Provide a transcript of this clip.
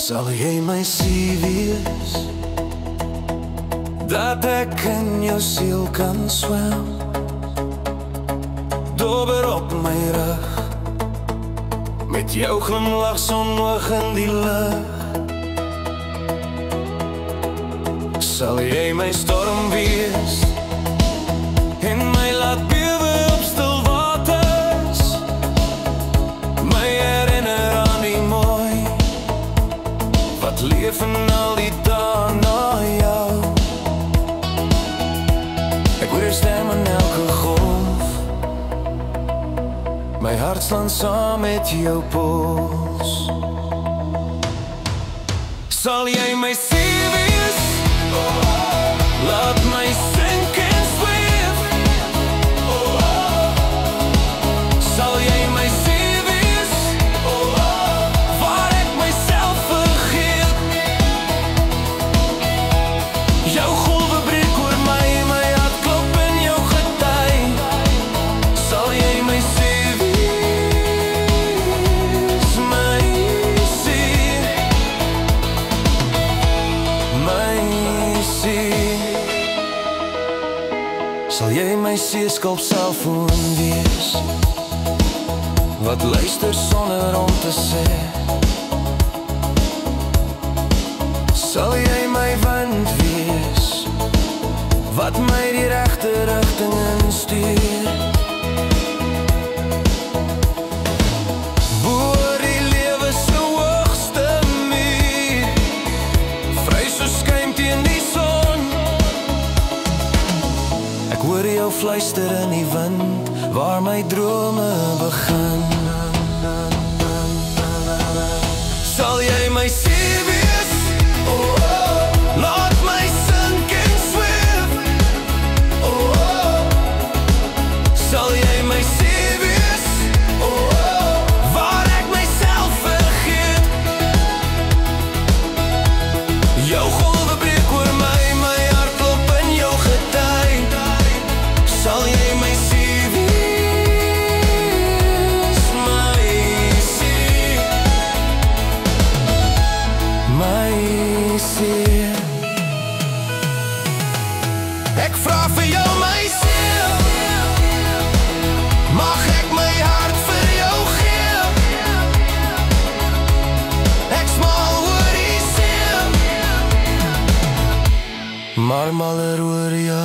Sal jy my sien wees, dat ek in jou siel kan swem, dobber op my rug, met jou glimlach sonhoog in die lug. Sal jy my storm wees, en my laat bewe op stil waters, my herinner aan die mooi, wat leef in al die dae na jou. Ek hoor jou stem in elke golf, my hart slaan saam met jou pols. Sal jy my sien wees, laat my sink en zweef. Sal jy my sien wees, waar ek myself vergeet. Jou golwe breek oor my, my hart klop in jou gety. Sal jy my sien wees, my sien, my sien. Sal jy my seeskalp selfoon wees, wat luister sonder om te sê. Sal jy my wind wees, wat my die regte rigting instuur. Boor die lewe se hoogste muur, vry so skuim teen die son. Ek hoor jou fluister in die wind, waar my drome begin. Sal jy my sien wees, laat my sink en zweef. Sal jy my sien wees, waar ek myself vergeet. Jou golwe breek oor my, my hart klop in jou gety. Sal jy my sien wees, my sien, my sien. Ek vraag vir jou my siel, mag ek my hart vir jou gee. Ek smaal oor die see, maar maler oor jou.